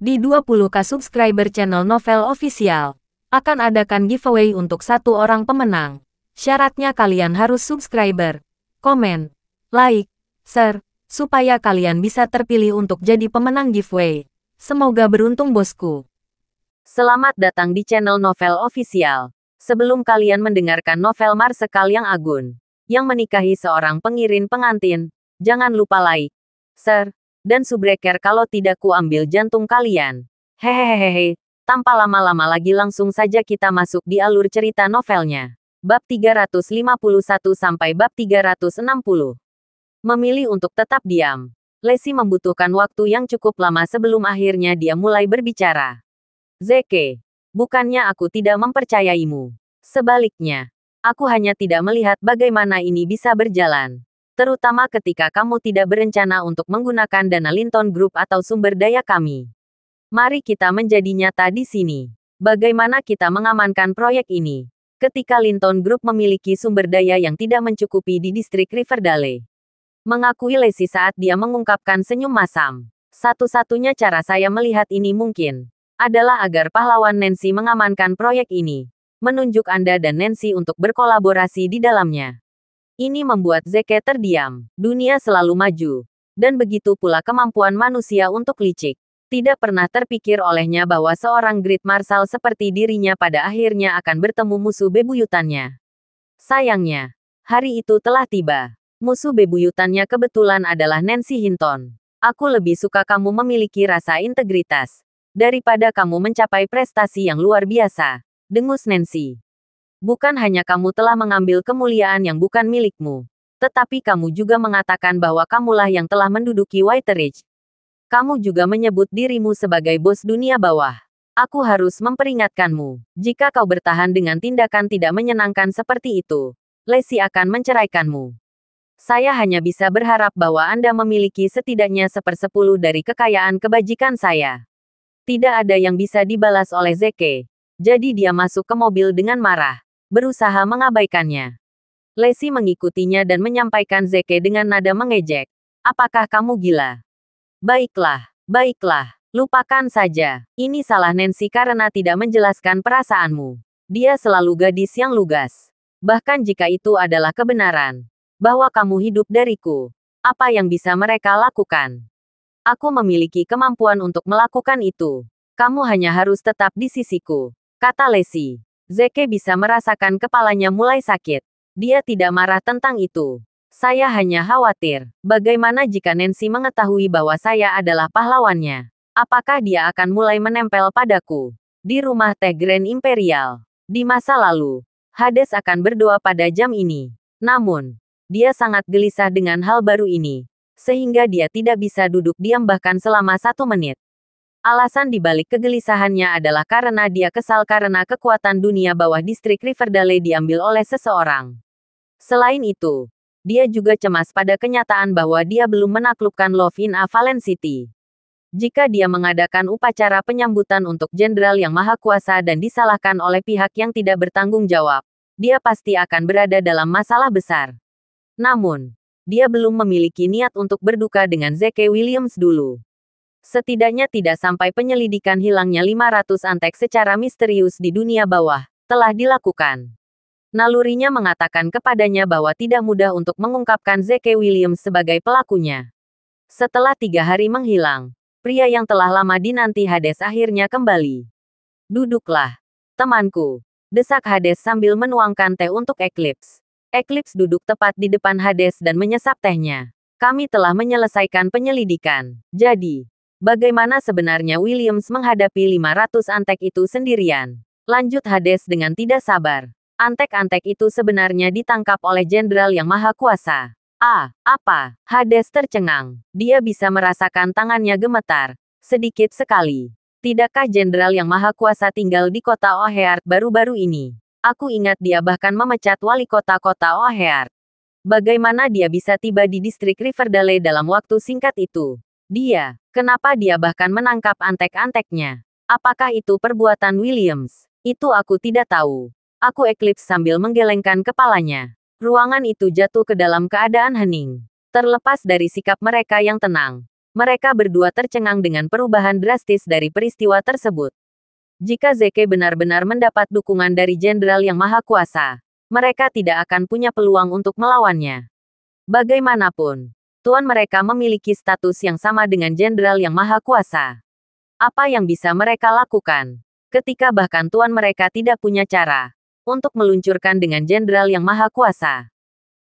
Di 20K subscriber channel Novel Official, akan adakan giveaway untuk satu orang pemenang. Syaratnya kalian harus subscriber, komen, like, share, supaya kalian bisa terpilih untuk jadi pemenang giveaway. Semoga beruntung bosku. Selamat datang di channel Novel Official. Sebelum kalian mendengarkan novel Marsekal yang Agun, yang menikahi seorang pengirim pengantin, jangan lupa like, share, dan subscribe kalau tidak ku ambil jantung kalian. Hehehehe, tanpa lama-lama lagi langsung saja kita masuk di alur cerita novelnya. Bab 351 sampai bab 360. Memilih untuk tetap diam. Lesi membutuhkan waktu yang cukup lama sebelum akhirnya dia mulai berbicara. Zeke, bukannya aku tidak mempercayaimu. Sebaliknya, aku hanya tidak melihat bagaimana ini bisa berjalan. Terutama ketika kamu tidak berencana untuk menggunakan dana Linton Group atau sumber daya kami. Mari kita menjadi nyata di sini. Bagaimana kita mengamankan proyek ini? Ketika Linton Group memiliki sumber daya yang tidak mencukupi di distrik Riverdale. Mengakui Lesi saat dia mengungkapkan senyum masam. Satu-satunya cara saya melihat ini mungkin adalah agar pahlawan Nancy mengamankan proyek ini. Menunjuk Anda dan Nancy untuk berkolaborasi di dalamnya. Ini membuat Zeke terdiam. Dunia selalu maju. Dan begitu pula kemampuan manusia untuk licik. Tidak pernah terpikir olehnya bahwa seorang Great Marshal seperti dirinya pada akhirnya akan bertemu musuh bebuyutannya. Sayangnya, hari itu telah tiba. Musuh bebuyutannya kebetulan adalah Nancy Hinton. Aku lebih suka kamu memiliki rasa integritas daripada kamu mencapai prestasi yang luar biasa, dengus Nancy. Bukan hanya kamu telah mengambil kemuliaan yang bukan milikmu, tetapi kamu juga mengatakan bahwa kamulah yang telah menduduki Whiteridge. Kamu juga menyebut dirimu sebagai bos dunia bawah. Aku harus memperingatkanmu, jika kau bertahan dengan tindakan tidak menyenangkan seperti itu, Lesi akan menceraikanmu. Saya hanya bisa berharap bahwa Anda memiliki setidaknya 1/10 dari kekayaan kebajikan saya. Tidak ada yang bisa dibalas oleh Zeke. Jadi dia masuk ke mobil dengan marah, berusaha mengabaikannya. Lesi mengikutinya dan menyampaikan Zeke dengan nada mengejek. Apakah kamu gila? Baiklah, baiklah, lupakan saja. Ini salah Nancy karena tidak menjelaskan perasaanmu. Dia selalu gadis yang lugas. Bahkan jika itu adalah kebenaran, bahwa kamu hidup dariku, apa yang bisa mereka lakukan? Aku memiliki kemampuan untuk melakukan itu. Kamu hanya harus tetap di sisiku, kata Lesi. Zeke bisa merasakan kepalanya mulai sakit. Dia tidak marah tentang itu. Saya hanya khawatir, bagaimana jika Nancy mengetahui bahwa saya adalah pahlawannya? Apakah dia akan mulai menempel padaku? Di rumah teh Grand Imperial. Di masa lalu, Hades akan berdoa pada jam ini. Namun, dia sangat gelisah dengan hal baru ini. Sehingga dia tidak bisa duduk diam bahkan selama 1 menit. Alasan dibalik kegelisahannya adalah karena dia kesal karena kekuatan dunia bawah distrik Riverdale diambil oleh seseorang. Selain itu, dia juga cemas pada kenyataan bahwa dia belum menaklukkan Love in a Fallen City. Jika dia mengadakan upacara penyambutan untuk jenderal yang maha kuasa dan disalahkan oleh pihak yang tidak bertanggung jawab, dia pasti akan berada dalam masalah besar. Namun, dia belum memiliki niat untuk berduka dengan Zeke Williams dulu. Setidaknya tidak sampai penyelidikan hilangnya 500 antek secara misterius di dunia bawah telah dilakukan. Nalurinya mengatakan kepadanya bahwa tidak mudah untuk mengungkapkan Zeke Williams sebagai pelakunya. Setelah 3 hari menghilang, pria yang telah lama dinanti Hades akhirnya kembali. Duduklah, temanku, desak Hades sambil menuangkan teh untuk Eclipse. Eclipse duduk tepat di depan Hades dan menyesap tehnya. Kami telah menyelesaikan penyelidikan. Jadi, bagaimana sebenarnya Williams menghadapi 500 antek itu sendirian? Lanjut Hades dengan tidak sabar. Antek-antek itu sebenarnya ditangkap oleh jenderal yang maha kuasa. Apa? Hades tercengang. Dia bisa merasakan tangannya gemetar. Sedikit sekali. Tidakkah jenderal yang maha kuasa tinggal di kota Oheart baru-baru ini? Aku ingat dia bahkan memecat wali kota-kota Oheart. Bagaimana dia bisa tiba di distrik Riverdale dalam waktu singkat itu? Kenapa dia bahkan menangkap antek-anteknya? Apakah itu perbuatan Williams? Itu aku tidak tahu. Aku Eclipse sambil menggelengkan kepalanya. Ruangan itu jatuh ke dalam keadaan hening. Terlepas dari sikap mereka yang tenang, Mereka berdua tercengang dengan perubahan drastis dari peristiwa tersebut. Jika Zeke benar-benar mendapat dukungan dari Jenderal yang Maha Kuasa, mereka tidak akan punya peluang untuk melawannya. Bagaimanapun, tuan mereka memiliki status yang sama dengan Jenderal yang Maha Kuasa. Apa yang bisa mereka lakukan? Ketika bahkan tuan mereka tidak punya cara untuk meluncurkan dengan Jenderal yang Maha Kuasa.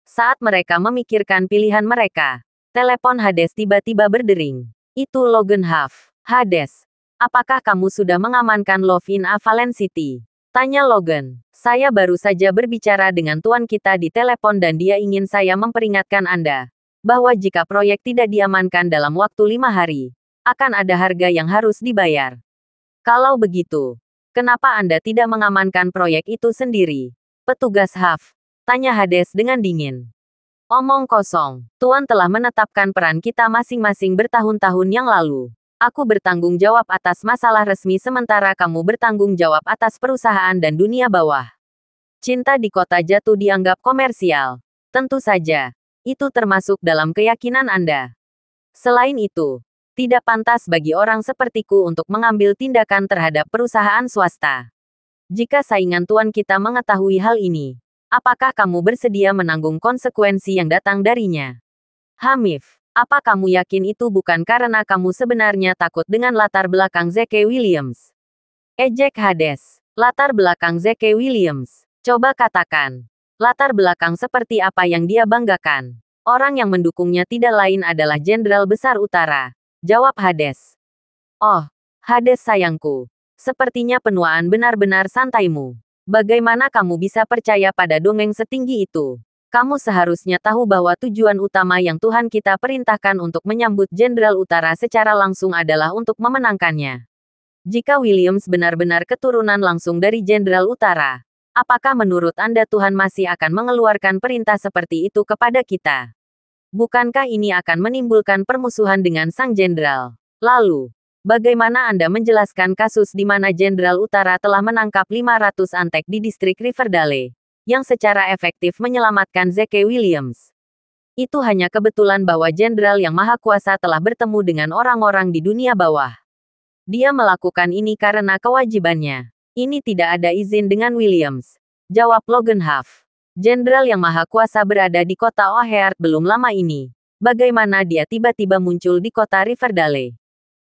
Saat mereka memikirkan pilihan mereka, telepon Hades tiba-tiba berdering. Itu Logan Huff. Hades, apakah kamu sudah mengamankan Love in a Fallen City? Tanya Logan. Saya baru saja berbicara dengan tuan kita di telepon dan dia ingin saya memperingatkan Anda bahwa jika proyek tidak diamankan dalam waktu 5 hari, akan ada harga yang harus dibayar. Kalau begitu, kenapa Anda tidak mengamankan proyek itu sendiri? Petugas Huff, tanya Hades dengan dingin. Omong kosong, Tuan telah menetapkan peran kita masing-masing bertahun-tahun yang lalu. Aku bertanggung jawab atas masalah resmi sementara kamu bertanggung jawab atas perusahaan dan dunia bawah. Cinta di kota jatuh dianggap komersial. Tentu saja, itu termasuk dalam keyakinan Anda. Selain itu, tidak pantas bagi orang sepertiku untuk mengambil tindakan terhadap perusahaan swasta. Jika saingan tuan kita mengetahui hal ini, apakah kamu bersedia menanggung konsekuensi yang datang darinya? Hamif, apa kamu yakin itu bukan karena kamu sebenarnya takut dengan latar belakang Zeke Williams? Ejek Hades, latar belakang Zeke Williams. Coba katakan, latar belakang seperti apa yang dia banggakan? Orang yang mendukungnya tidak lain adalah Jenderal Besar Utara. Jawab Hades. Oh, Hades sayangku. Sepertinya penuaan benar-benar santaimu. Bagaimana kamu bisa percaya pada dongeng setinggi itu? Kamu seharusnya tahu bahwa tujuan utama yang Tuhan kita perintahkan untuk menyambut Jenderal Utara secara langsung adalah untuk memenangkannya. Jika Williams benar-benar keturunan langsung dari Jenderal Utara, apakah menurut Anda Tuhan masih akan mengeluarkan perintah seperti itu kepada kita? Bukankah ini akan menimbulkan permusuhan dengan sang jenderal? Lalu, bagaimana Anda menjelaskan kasus di mana Jenderal Utara telah menangkap 500 antek di distrik Riverdale, yang secara efektif menyelamatkan Zeke Williams? Itu hanya kebetulan bahwa Jenderal yang Maha Kuasa telah bertemu dengan orang-orang di dunia bawah. Dia melakukan ini karena kewajibannya. Ini tidak ada izin dengan Williams. Jawab Logan Huff. Jenderal yang Maha Kuasa berada di kota O'Hare belum lama ini. Bagaimana dia tiba-tiba muncul di kota Riverdale?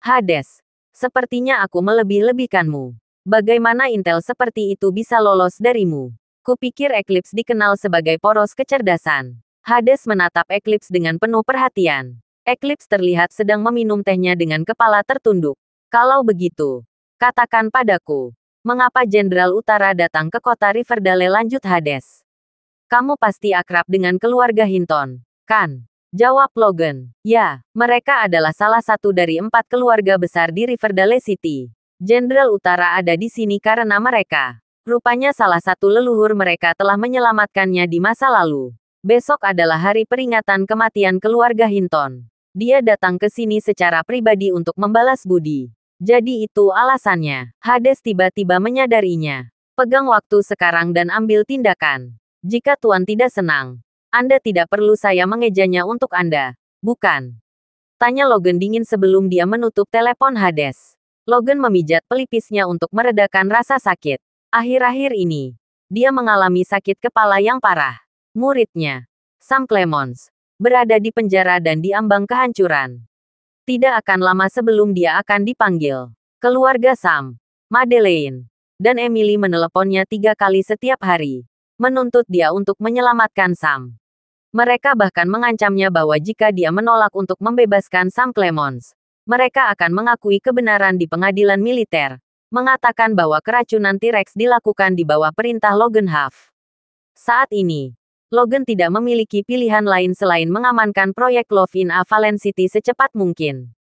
Hades, sepertinya aku melebih-lebihkanmu. Bagaimana intel seperti itu bisa lolos darimu? Kupikir Eclipse dikenal sebagai poros kecerdasan. Hades menatap Eclipse dengan penuh perhatian. Eclipse terlihat sedang meminum tehnya dengan kepala tertunduk. Kalau begitu, katakan padaku, mengapa Jenderal Utara datang ke kota Riverdale? Lanjut Hades. Kamu pasti akrab dengan keluarga Hinton, kan? Jawab Logan. Ya, mereka adalah salah satu dari 4 keluarga besar di Riverdale City. Jenderal Utara ada di sini karena mereka. Rupanya salah satu leluhur mereka telah menyelamatkannya di masa lalu. Besok adalah hari peringatan kematian keluarga Hinton. Dia datang ke sini secara pribadi untuk membalas budi. Jadi itu alasannya. Hades tiba-tiba menyadarinya. Pegang waktu sekarang dan ambil tindakan. Jika Tuan tidak senang, Anda tidak perlu saya mengejanya untuk Anda, bukan? Tanya Logan dingin sebelum dia menutup telepon Hades. Logan memijat pelipisnya untuk meredakan rasa sakit. Akhir-akhir ini, dia mengalami sakit kepala yang parah. Muridnya, Sam Clemons, berada di penjara dan diambang kehancuran. Tidak akan lama sebelum dia akan dipanggil. Keluarga Sam, Madeleine, dan Emily meneleponnya 3 kali setiap hari. Menuntut dia untuk menyelamatkan Sam. Mereka bahkan mengancamnya bahwa jika dia menolak untuk membebaskan Sam Clemons, mereka akan mengakui kebenaran di pengadilan militer, mengatakan bahwa keracunan T-Rex dilakukan di bawah perintah Logan Huff. Saat ini, Logan tidak memiliki pilihan lain selain mengamankan proyek Love in a Fallen City secepat mungkin.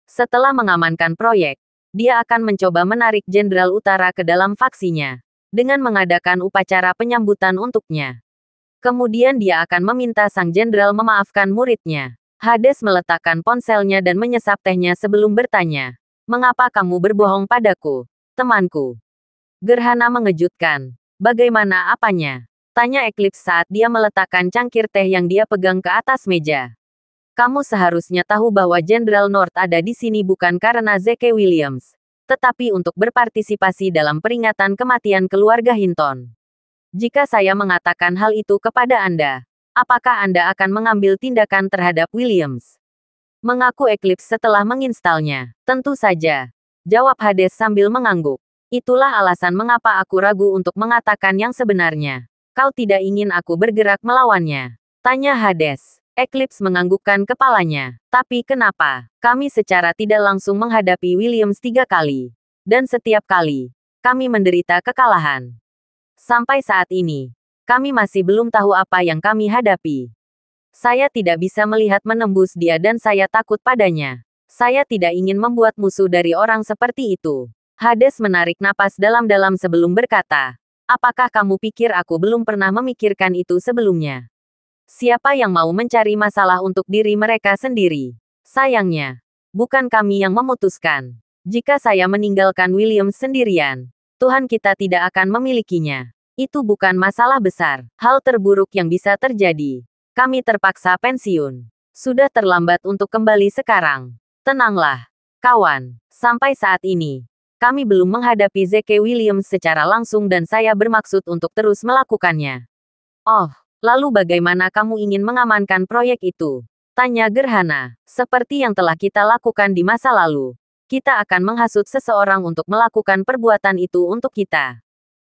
Setelah mengamankan proyek, dia akan mencoba menarik Jenderal Utara ke dalam faksinya dengan mengadakan upacara penyambutan untuknya. Kemudian dia akan meminta sang jenderal memaafkan muridnya. Hades meletakkan ponselnya dan menyesap tehnya sebelum bertanya, "Mengapa kamu berbohong padaku, temanku?" Gerhana mengejutkan. Bagaimana apanya? Tanya Eclipse saat dia meletakkan cangkir teh yang dia pegang ke atas meja. Kamu seharusnya tahu bahwa Jenderal North ada di sini bukan karena Zeke Williams, tetapi untuk berpartisipasi dalam peringatan kematian keluarga Hinton. Jika saya mengatakan hal itu kepada Anda, apakah Anda akan mengambil tindakan terhadap Williams? Mengaku Eclipse setelah menginstalnya. Tentu saja. Jawab Hades sambil mengangguk. Itulah alasan mengapa aku ragu untuk mengatakan yang sebenarnya. Kau tidak ingin aku bergerak melawannya? Tanya Hades. Eclipse menganggukkan kepalanya. Tapi kenapa? Kami secara tidak langsung menghadapi Williams 3 kali. Dan setiap kali, kami menderita kekalahan. Sampai saat ini, kami masih belum tahu apa yang kami hadapi. Saya tidak bisa melihat menembus dia dan saya takut padanya. Saya tidak ingin membuat musuh dari orang seperti itu. Hades menarik napas dalam-dalam sebelum berkata, apakah kamu pikir aku belum pernah memikirkan itu sebelumnya? Siapa yang mau mencari masalah untuk diri mereka sendiri? Sayangnya, bukan kami yang memutuskan. Jika saya meninggalkan Williams sendirian, Tuhan kita tidak akan memilikinya. Itu bukan masalah besar. Hal terburuk yang bisa terjadi. Kami terpaksa pensiun. Sudah terlambat untuk kembali sekarang. Tenanglah, kawan. Sampai saat ini, kami belum menghadapi Zeke Williams secara langsung dan saya bermaksud untuk terus melakukannya. Oh. Lalu bagaimana kamu ingin mengamankan proyek itu? Tanya Gerhana. Seperti yang telah kita lakukan di masa lalu. Kita akan menghasut seseorang untuk melakukan perbuatan itu untuk kita.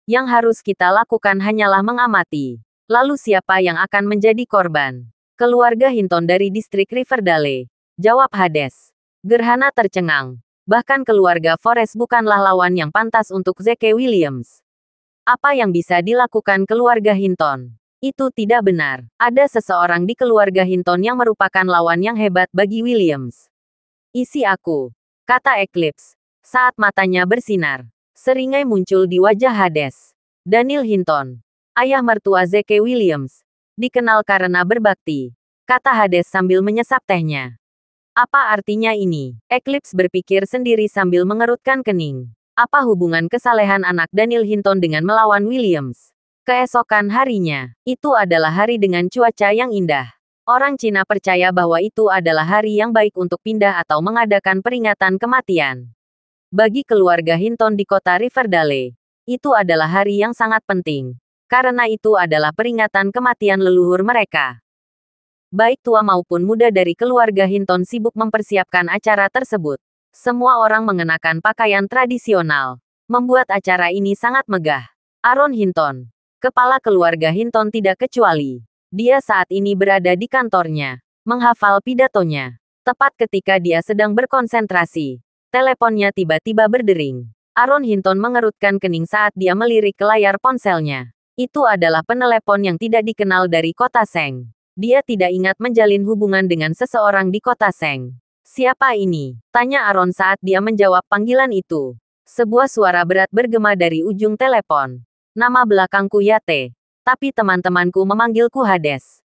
Yang harus kita lakukan hanyalah mengamati. Lalu siapa yang akan menjadi korban? Keluarga Hinton dari distrik Riverdale. Jawab Hades. Gerhana tercengang. Bahkan keluarga Forrest bukanlah lawan yang pantas untuk Zeke Williams. Apa yang bisa dilakukan keluarga Hinton? Itu tidak benar. Ada seseorang di keluarga Hinton yang merupakan lawan yang hebat bagi Williams. Isi aku, kata Eclipse, saat matanya bersinar. Seringai muncul di wajah Hades. Daniel Hinton, ayah mertua Zeke Williams, dikenal karena berbakti, kata Hades sambil menyesap tehnya. Apa artinya ini? Eclipse berpikir sendiri sambil mengerutkan kening. Apa hubungan kesalehan anak Daniel Hinton dengan melawan Williams? Keesokan harinya, itu adalah hari dengan cuaca yang indah. Orang Cina percaya bahwa itu adalah hari yang baik untuk pindah atau mengadakan peringatan kematian. Bagi keluarga Hinton di kota Riverdale, itu adalah hari yang sangat penting. Karena itu adalah peringatan kematian leluhur mereka. Baik tua maupun muda dari keluarga Hinton sibuk mempersiapkan acara tersebut. Semua orang mengenakan pakaian tradisional, membuat acara ini sangat megah. Aaron Hinton, kepala keluarga Hinton tidak kecuali. Dia saat ini berada di kantornya, menghafal pidatonya. Tepat ketika dia sedang berkonsentrasi, teleponnya tiba-tiba berdering. Aaron Hinton mengerutkan kening saat dia melirik ke layar ponselnya. Itu adalah penelepon yang tidak dikenal dari kota Seng. Dia tidak ingat menjalin hubungan dengan seseorang di kota Seng. Siapa ini? Tanya Aaron saat dia menjawab panggilan itu. Sebuah suara berat bergema dari ujung telepon. Nama belakangku Yate. Tapi teman-temanku memanggilku Hades.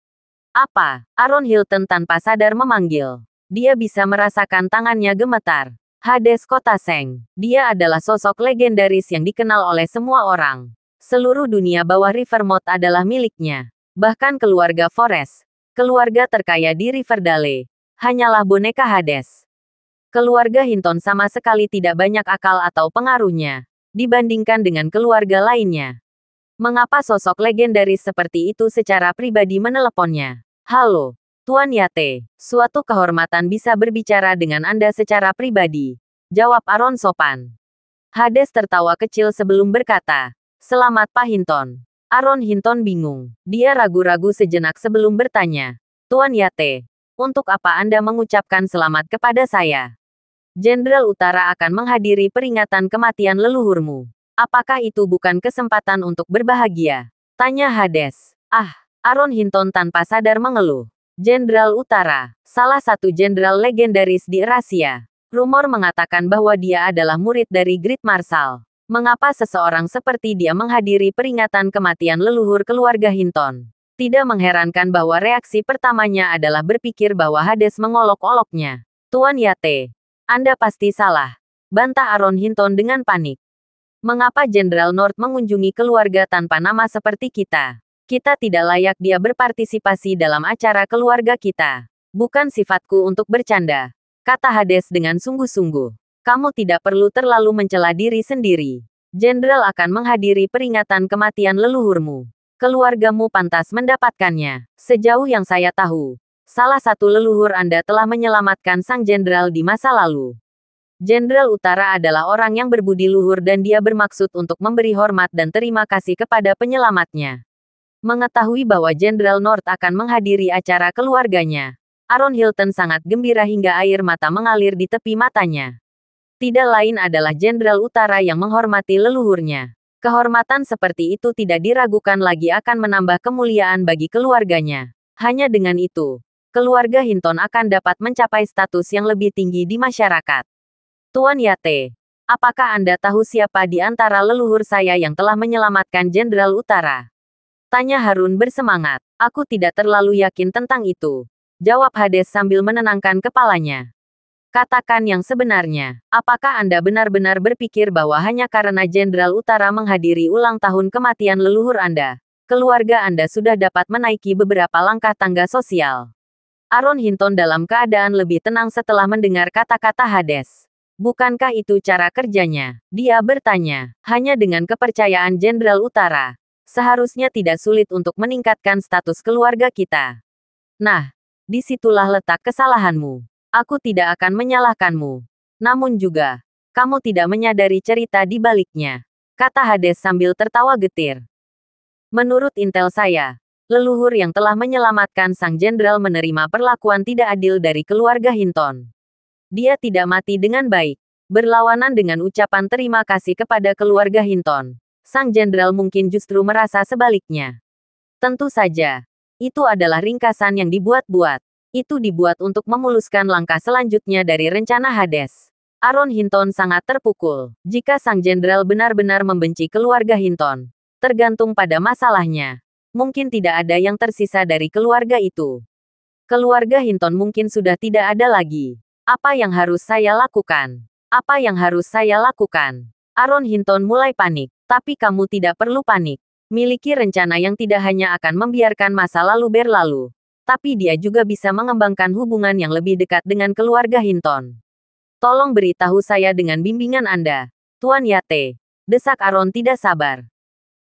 Apa? Aaron Hilton tanpa sadar memanggil. Dia bisa merasakan tangannya gemetar. Hades Kota Seng. Dia adalah sosok legendaris yang dikenal oleh semua orang. Seluruh dunia bawah Rivermouth adalah miliknya. Bahkan keluarga Forrest, keluarga terkaya di Riverdale, hanyalah boneka Hades. Keluarga Hinton sama sekali tidak banyak akal atau pengaruhnya dibandingkan dengan keluarga lainnya. Mengapa sosok legendaris seperti itu secara pribadi meneleponnya? Halo, Tuan Yate. Suatu kehormatan bisa berbicara dengan Anda secara pribadi. Jawab Aaron sopan. Hades tertawa kecil sebelum berkata, Selamat Pak Hinton. Aaron Hinton bingung. Dia ragu-ragu sejenak sebelum bertanya. Tuan Yate, untuk apa Anda mengucapkan selamat kepada saya? Jenderal Utara akan menghadiri peringatan kematian leluhurmu. Apakah itu bukan kesempatan untuk berbahagia? Tanya Hades. Aaron Hinton tanpa sadar mengeluh. Jenderal Utara, salah satu jenderal legendaris di Eurasia. Rumor mengatakan bahwa dia adalah murid dari Great Marshal. Mengapa seseorang seperti dia menghadiri peringatan kematian leluhur keluarga Hinton? Tidak mengherankan bahwa reaksi pertamanya adalah berpikir bahwa Hades mengolok-oloknya. Tuan Yate, Anda pasti salah. Bantah Aaron Hinton dengan panik. Mengapa Jenderal North mengunjungi keluarga tanpa nama seperti kita? Kita tidak layak dia berpartisipasi dalam acara keluarga kita. Bukan sifatku untuk bercanda, kata Hades dengan sungguh-sungguh. Kamu tidak perlu terlalu mencela diri sendiri. Jenderal akan menghadiri peringatan kematian leluhurmu. Keluargamu pantas mendapatkannya. Sejauh yang saya tahu, salah satu leluhur Anda telah menyelamatkan sang jenderal di masa lalu. Jenderal Utara adalah orang yang berbudi luhur dan dia bermaksud untuk memberi hormat dan terima kasih kepada penyelamatnya. Mengetahui bahwa Jenderal North akan menghadiri acara keluarganya, Aaron Hilton sangat gembira hingga air mata mengalir di tepi matanya. Tidak lain adalah Jenderal Utara yang menghormati leluhurnya. Kehormatan seperti itu tidak diragukan lagi akan menambah kemuliaan bagi keluarganya. Hanya dengan itu, keluarga Hinton akan dapat mencapai status yang lebih tinggi di masyarakat. Tuan Yate, apakah Anda tahu siapa di antara leluhur saya yang telah menyelamatkan Jenderal Utara? Tanya Harun bersemangat. Aku tidak terlalu yakin tentang itu, jawab Hades sambil menenangkan kepalanya. Katakan yang sebenarnya, apakah Anda benar-benar berpikir bahwa hanya karena Jenderal Utara menghadiri ulang tahun kematian leluhur Anda, keluarga Anda sudah dapat menaiki beberapa langkah tangga sosial? Aaron Hinton dalam keadaan lebih tenang setelah mendengar kata-kata Hades. Bukankah itu cara kerjanya? Dia bertanya. Hanya dengan kepercayaan Jenderal Utara, seharusnya tidak sulit untuk meningkatkan status keluarga kita. Nah, disitulah letak kesalahanmu. Aku tidak akan menyalahkanmu. Namun juga, kamu tidak menyadari cerita di baliknya, kata Hades sambil tertawa getir. Menurut intel saya, leluhur yang telah menyelamatkan sang jenderal menerima perlakuan tidak adil dari keluarga Hinton. Dia tidak mati dengan baik. Berlawanan dengan ucapan terima kasih kepada keluarga Hinton, sang jenderal mungkin justru merasa sebaliknya. Tentu saja, itu adalah ringkasan yang dibuat-buat. Itu dibuat untuk memuluskan langkah selanjutnya dari rencana Hades. Aaron Hinton sangat terpukul. Jika sang jenderal benar-benar membenci keluarga Hinton, tergantung pada masalahnya, mungkin tidak ada yang tersisa dari keluarga itu. Keluarga Hinton mungkin sudah tidak ada lagi. Apa yang harus saya lakukan? Apa yang harus saya lakukan? Aaron Hinton mulai panik. Tapi kamu tidak perlu panik. Miliki rencana yang tidak hanya akan membiarkan masa lalu berlalu, tapi dia juga bisa mengembangkan hubungan yang lebih dekat dengan keluarga Hinton. Tolong beritahu saya dengan bimbingan Anda, Tuan Yate, desak Aaron tidak sabar.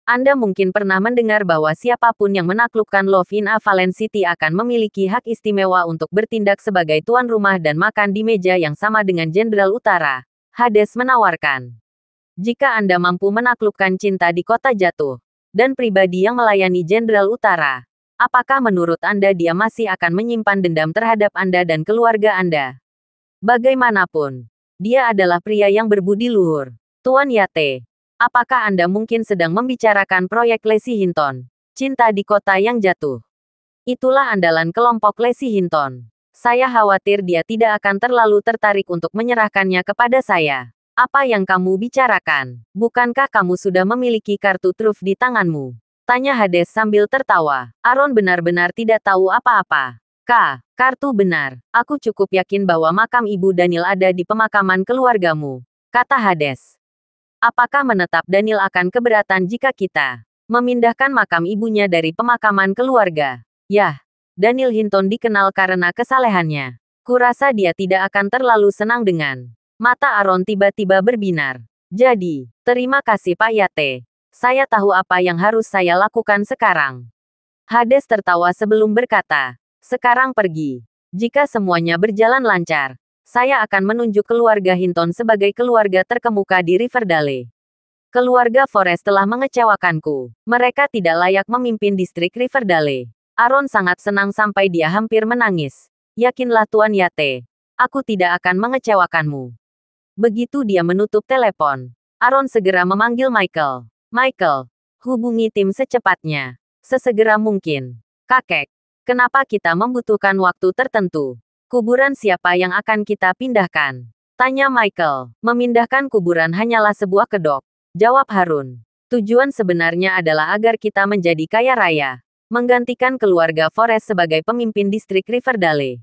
Anda mungkin pernah mendengar bahwa siapapun yang menaklukkan Love in a Fallen City akan memiliki hak istimewa untuk bertindak sebagai tuan rumah dan makan di meja yang sama dengan Jenderal Utara. Hades menawarkan. Jika Anda mampu menaklukkan cinta di kota jatuh, dan pribadi yang melayani Jenderal Utara, apakah menurut Anda dia masih akan menyimpan dendam terhadap Anda dan keluarga Anda? Bagaimanapun, dia adalah pria yang berbudi luhur. Tuan Yate, apakah Anda mungkin sedang membicarakan proyek Lacey Hinton, cinta di kota yang jatuh? Itulah andalan kelompok Lacey Hinton. Saya khawatir dia tidak akan terlalu tertarik untuk menyerahkannya kepada saya. Apa yang kamu bicarakan? Bukankah kamu sudah memiliki kartu truf di tanganmu? Tanya Hades sambil tertawa. Aaron benar-benar tidak tahu apa-apa. Kartu benar. Aku cukup yakin bahwa makam Ibu Daniel ada di pemakaman keluargamu, kata Hades. Apakah menetap Daniel akan keberatan jika kita memindahkan makam ibunya dari pemakaman keluarga? Yah, Daniel Hinton dikenal karena kesalehannya. Kurasa dia tidak akan terlalu senang dengan. Mata Aaron tiba-tiba berbinar. Jadi, terima kasih Pak Yate. Saya tahu apa yang harus saya lakukan sekarang. Hades tertawa sebelum berkata, sekarang pergi. Jika semuanya berjalan lancar, saya akan menunjuk keluarga Hinton sebagai keluarga terkemuka di Riverdale. Keluarga Forrest telah mengecewakanku. Mereka tidak layak memimpin distrik Riverdale. Aaron sangat senang sampai dia hampir menangis. Yakinlah Tuan Yate, aku tidak akan mengecewakanmu. Begitu dia menutup telepon, Aaron segera memanggil Michael. Michael, hubungi tim secepatnya. Sesegera mungkin. Kakek, kenapa kita membutuhkan waktu tertentu? Kuburan siapa yang akan kita pindahkan? Tanya Michael. Memindahkan kuburan hanyalah sebuah kedok, jawab Harun. Tujuan sebenarnya adalah agar kita menjadi kaya raya. Menggantikan keluarga Forrest sebagai pemimpin distrik Riverdale.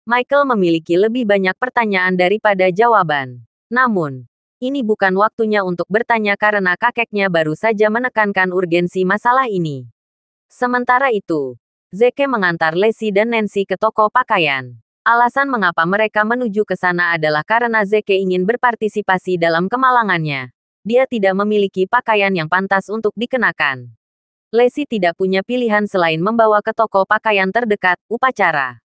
Michael memiliki lebih banyak pertanyaan daripada jawaban. Namun, ini bukan waktunya untuk bertanya karena kakeknya baru saja menekankan urgensi masalah ini. Sementara itu, Zeke mengantar Lacey dan Nancy ke toko pakaian. Alasan mengapa mereka menuju ke sana adalah karena Zeke ingin berpartisipasi dalam kemalangannya. Dia tidak memiliki pakaian yang pantas untuk dikenakan. Lacey tidak punya pilihan selain membawa ke toko pakaian terdekat, upacara.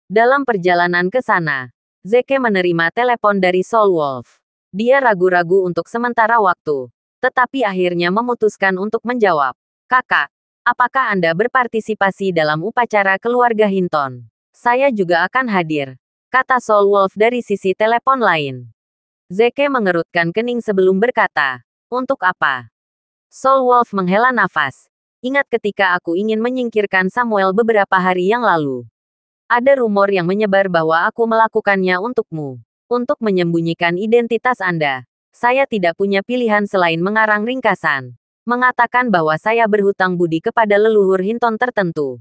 Dalam perjalanan ke sana, Zeke menerima telepon dari Soul Wolf. Dia ragu-ragu untuk sementara waktu, tetapi akhirnya memutuskan untuk menjawab. Kakak, apakah Anda berpartisipasi dalam upacara keluarga Hinton? Saya juga akan hadir, kata Soul Wolf dari sisi telepon lain. Zeke mengerutkan kening sebelum berkata, untuk apa? Soul Wolf menghela nafas. Ingat ketika aku ingin menyingkirkan Samuel beberapa hari yang lalu. Ada rumor yang menyebar bahwa aku melakukannya untukmu. Untuk menyembunyikan identitas Anda. Saya tidak punya pilihan selain mengarang ringkasan. Mengatakan bahwa saya berhutang budi kepada leluhur Hinton tertentu.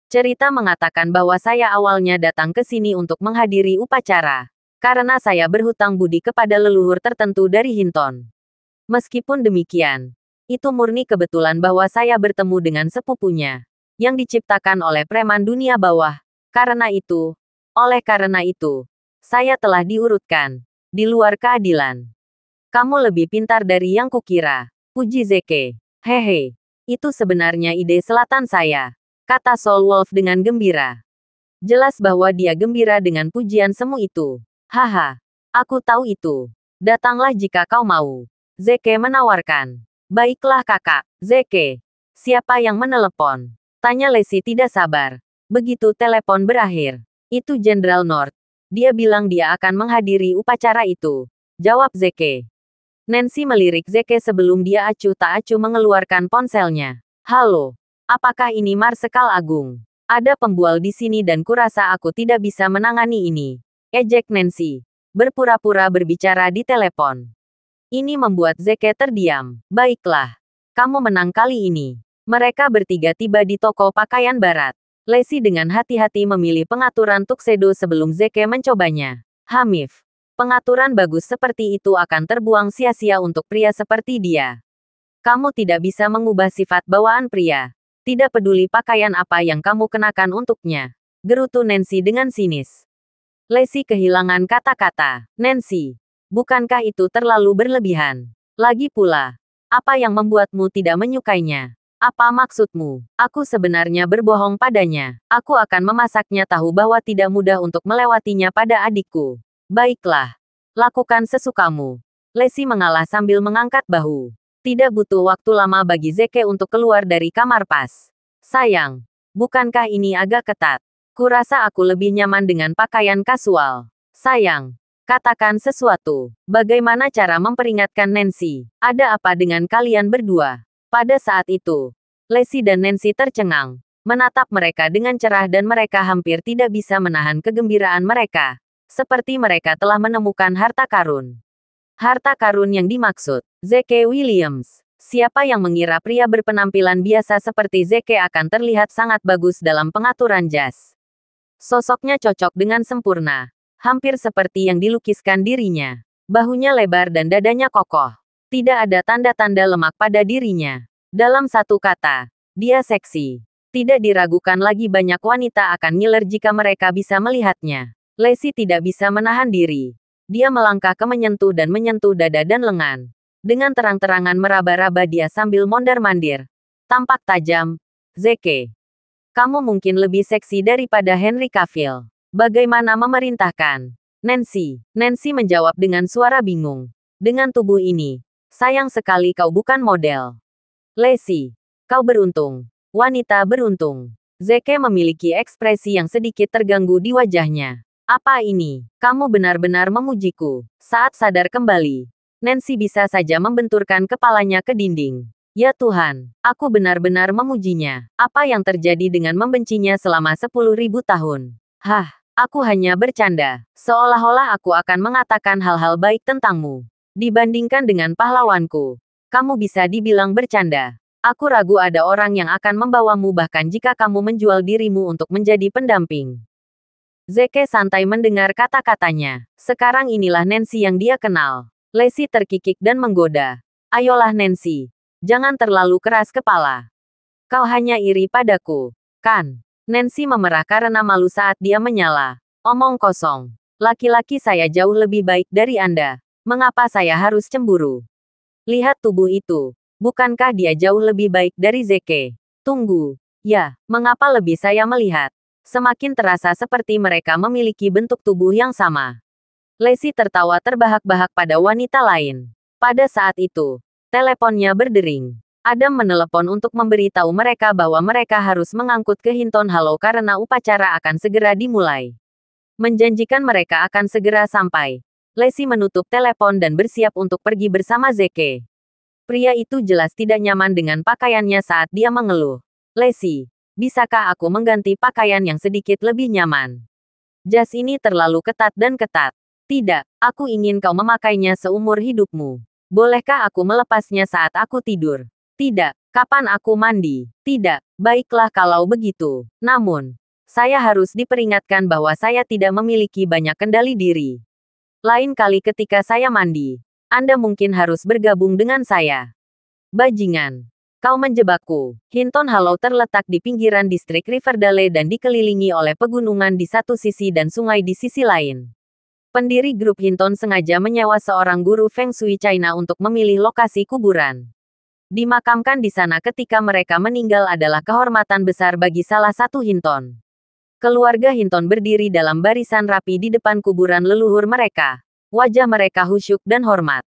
Cerita mengatakan bahwa saya awalnya datang ke sini untuk menghadiri upacara. Karena saya berhutang budi kepada leluhur tertentu dari Hinton. Meskipun demikian, itu murni kebetulan bahwa saya bertemu dengan sepupunya, yang diciptakan oleh preman dunia bawah. Oleh karena itu, saya telah diurutkan, di luar keadilan. Kamu lebih pintar dari yang kukira, puji Zeke. Hehe, itu sebenarnya ide selatan saya, kata Soul Wolf dengan gembira. Jelas bahwa dia gembira dengan pujian semu itu. Haha, aku tahu itu. Datanglah jika kau mau. Zeke menawarkan. Baiklah kakak, Zeke. Siapa yang menelepon? Tanya Lacey tidak sabar. Begitu telepon berakhir. Itu Jenderal North. Dia bilang dia akan menghadiri upacara itu. Jawab Zeke. Nancy melirik Zeke sebelum dia acuh tak acuh mengeluarkan ponselnya. Halo, apakah ini Marsekal Agung? Ada pembual di sini dan kurasa aku tidak bisa menangani ini. Ejek Nancy. Berpura-pura berbicara di telepon. Ini membuat Zeke terdiam. Baiklah. Kamu menang kali ini. Mereka bertiga tiba di toko pakaian barat. Lacey dengan hati-hati memilih pengaturan tuxedo sebelum Zeke mencobanya. Hamif. Pengaturan bagus seperti itu akan terbuang sia-sia untuk pria seperti dia. Kamu tidak bisa mengubah sifat bawaan pria. Tidak peduli pakaian apa yang kamu kenakan untuknya. Gerutu Nancy dengan sinis. Lacey kehilangan kata-kata. Nancy. Bukankah itu terlalu berlebihan? Lagi pula, apa yang membuatmu tidak menyukainya? Apa maksudmu? Aku sebenarnya berbohong padanya. Aku akan memasaknya tahu bahwa tidak mudah untuk melewatinya pada adikku. Baiklah. Lakukan sesukamu. Lacey mengalah sambil mengangkat bahu. Tidak butuh waktu lama bagi Zeke untuk keluar dari kamar pas. Sayang. Bukankah ini agak ketat? Kurasa aku lebih nyaman dengan pakaian kasual. Sayang. Katakan sesuatu. Bagaimana cara memperingatkan Nancy? Ada apa dengan kalian berdua? Pada saat itu, Lacey dan Nancy tercengang, menatap mereka dengan cerah dan mereka hampir tidak bisa menahan kegembiraan mereka. Seperti mereka telah menemukan harta karun. Harta karun yang dimaksud, Zeke Williams. Siapa yang mengira pria berpenampilan biasa seperti Zeke akan terlihat sangat bagus dalam pengaturan jas? Sosoknya cocok dengan sempurna. Hampir seperti yang dilukiskan dirinya. Bahunya lebar dan dadanya kokoh. Tidak ada tanda-tanda lemak pada dirinya. Dalam satu kata, dia seksi. Tidak diragukan lagi banyak wanita akan ngiler jika mereka bisa melihatnya. Lacey tidak bisa menahan diri. Dia melangkah ke menyentuh dada dan lengan. Dengan terang-terangan meraba-raba dia sambil mondar-mandir. Tampak tajam. Zeke. Kamu mungkin lebih seksi daripada Henry Cavill. Bagaimana memerintahkan? Nancy. Nancy menjawab dengan suara bingung. Dengan tubuh ini, sayang sekali kau bukan model. Lacey. Kau beruntung. Wanita beruntung. Zeke memiliki ekspresi yang sedikit terganggu di wajahnya. Apa ini? Kamu benar-benar memujiku. Saat sadar kembali, Nancy bisa saja membenturkan kepalanya ke dinding. Ya Tuhan, aku benar-benar memujinya. Apa yang terjadi dengan membencinya selama 10.000 tahun? Hah, aku hanya bercanda. Seolah-olah aku akan mengatakan hal-hal baik tentangmu. Dibandingkan dengan pahlawanku, kamu bisa dibilang bercanda. Aku ragu ada orang yang akan membawamu bahkan jika kamu menjual dirimu untuk menjadi pendamping. Zeke santai mendengar kata-katanya. Sekarang inilah Nancy yang dia kenal. Lacey terkikik dan menggoda. Ayolah Nancy. Jangan terlalu keras kepala. Kau hanya iri padaku, kan? Nancy memerah karena malu saat dia menyala. Omong kosong. Laki-laki saya jauh lebih baik dari Anda. Mengapa saya harus cemburu? Lihat tubuh itu. Bukankah dia jauh lebih baik dari Zeke? Tunggu. Ya, mengapa lebih saya melihat? Semakin terasa seperti mereka memiliki bentuk tubuh yang sama. Lacey tertawa terbahak-bahak pada wanita lain. Pada saat itu, teleponnya berdering. Adam menelepon untuk memberitahu mereka bahwa mereka harus mengangkut ke Hinton Hollow karena upacara akan segera dimulai. Menjanjikan mereka akan segera sampai. Lacey menutup telepon dan bersiap untuk pergi bersama Zeke. Pria itu jelas tidak nyaman dengan pakaiannya saat dia mengeluh. Lacey, bisakah aku mengganti pakaian yang sedikit lebih nyaman? Jas ini terlalu ketat dan ketat. Tidak, aku ingin kau memakainya seumur hidupmu. Bolehkah aku melepasnya saat aku tidur? Tidak, kapan aku mandi? Tidak, baiklah kalau begitu. Namun, saya harus diperingatkan bahwa saya tidak memiliki banyak kendali diri. Lain kali ketika saya mandi, Anda mungkin harus bergabung dengan saya. Bajingan. Kau menjebakku. Hinton Hollow terletak di pinggiran distrik Riverdale dan dikelilingi oleh pegunungan di satu sisi dan sungai di sisi lain. Pendiri grup Hinton sengaja menyewa seorang guru Feng Shui China untuk memilih lokasi kuburan. Dimakamkan di sana ketika mereka meninggal adalah kehormatan besar bagi salah satu Hinton. Keluarga Hinton berdiri dalam barisan rapi di depan kuburan leluhur mereka. Wajah mereka khusyuk dan hormat.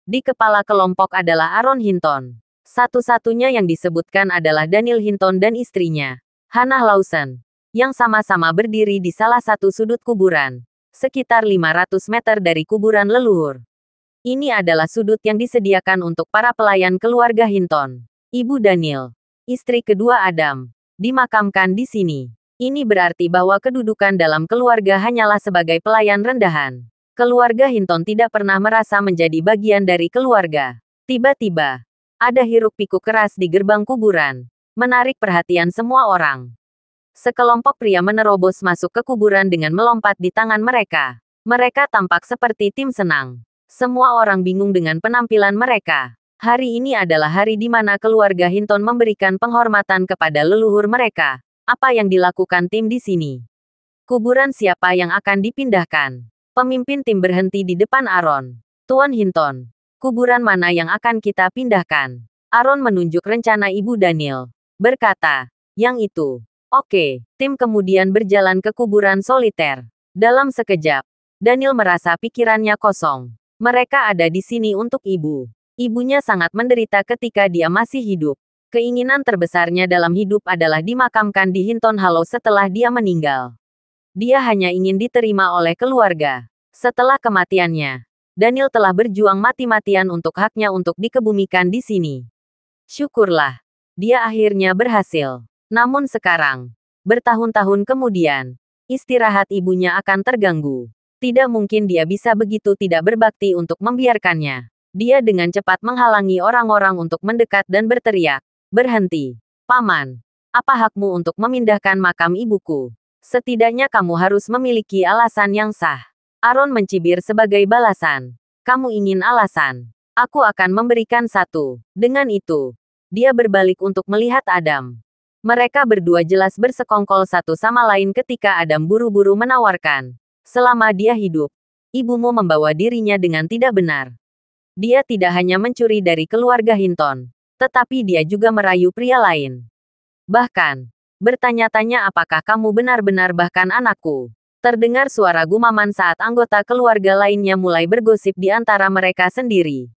Di kepala kelompok adalah Aaron Hinton. Satu-satunya yang disebutkan adalah Daniel Hinton dan istrinya, Hannah Lawson, yang sama-sama berdiri di salah satu sudut kuburan, sekitar 500 meter dari kuburan leluhur. Ini adalah sudut yang disediakan untuk para pelayan keluarga Hinton. Ibu Daniel, istri kedua Adam, dimakamkan di sini. Ini berarti bahwa kedudukan dalam keluarga hanyalah sebagai pelayan rendahan. Keluarga Hinton tidak pernah merasa menjadi bagian dari keluarga. Tiba-tiba, ada hiruk-pikuk keras di gerbang kuburan, menarik perhatian semua orang. Sekelompok pria menerobos masuk ke kuburan dengan melompat di tangan mereka. Mereka tampak seperti tim senang. Semua orang bingung dengan penampilan mereka. Hari ini adalah hari di mana keluarga Hinton memberikan penghormatan kepada leluhur mereka. Apa yang dilakukan tim di sini? Kuburan siapa yang akan dipindahkan? Pemimpin tim berhenti di depan Aaron. Tuan Hinton, kuburan mana yang akan kita pindahkan? Aaron menunjuk rencana Ibu Daniel. Berkata, yang itu. Oke, tim kemudian berjalan ke kuburan soliter. Dalam sekejap, Daniel merasa pikirannya kosong. Mereka ada di sini untuk ibu. Ibunya sangat menderita ketika dia masih hidup. Keinginan terbesarnya dalam hidup adalah dimakamkan di Hinton Hollow setelah dia meninggal. Dia hanya ingin diterima oleh keluarga. Setelah kematiannya, Daniel telah berjuang mati-matian untuk haknya untuk dikebumikan di sini. Syukurlah, dia akhirnya berhasil. Namun sekarang, bertahun-tahun kemudian, istirahat ibunya akan terganggu. Tidak mungkin dia bisa begitu tidak berbakti untuk membiarkannya. Dia dengan cepat menghalangi orang-orang untuk mendekat dan berteriak, "Berhenti, Paman. Apa hakmu untuk memindahkan makam ibuku? Setidaknya kamu harus memiliki alasan yang sah." Aaron mencibir sebagai balasan. "Kamu ingin alasan? Aku akan memberikan satu." Dengan itu, dia berbalik untuk melihat Adam. Mereka berdua jelas bersekongkol satu sama lain ketika Adam buru-buru menawarkan, "Selama dia hidup, ibumu membawa dirinya dengan tidak benar. Dia tidak hanya mencuri dari keluarga Hinton, tetapi dia juga merayu pria lain. Bahkan, bertanya-tanya apakah kamu benar-benar bahkan anakku." Terdengar suara gumaman saat anggota keluarga lainnya mulai bergosip di antara mereka sendiri.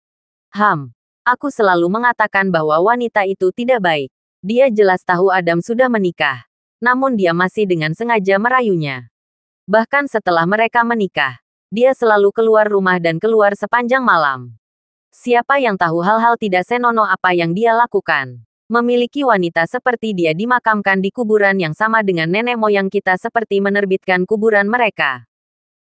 Aku selalu mengatakan bahwa wanita itu tidak baik. Dia jelas tahu Adam sudah menikah. Namun dia masih dengan sengaja merayunya. Bahkan setelah mereka menikah, dia selalu keluar rumah dan keluar sepanjang malam. Siapa yang tahu hal-hal tidak senonoh apa yang dia lakukan? Memiliki wanita seperti dia dimakamkan di kuburan yang sama dengan nenek moyang kita seperti menerbitkan kuburan mereka.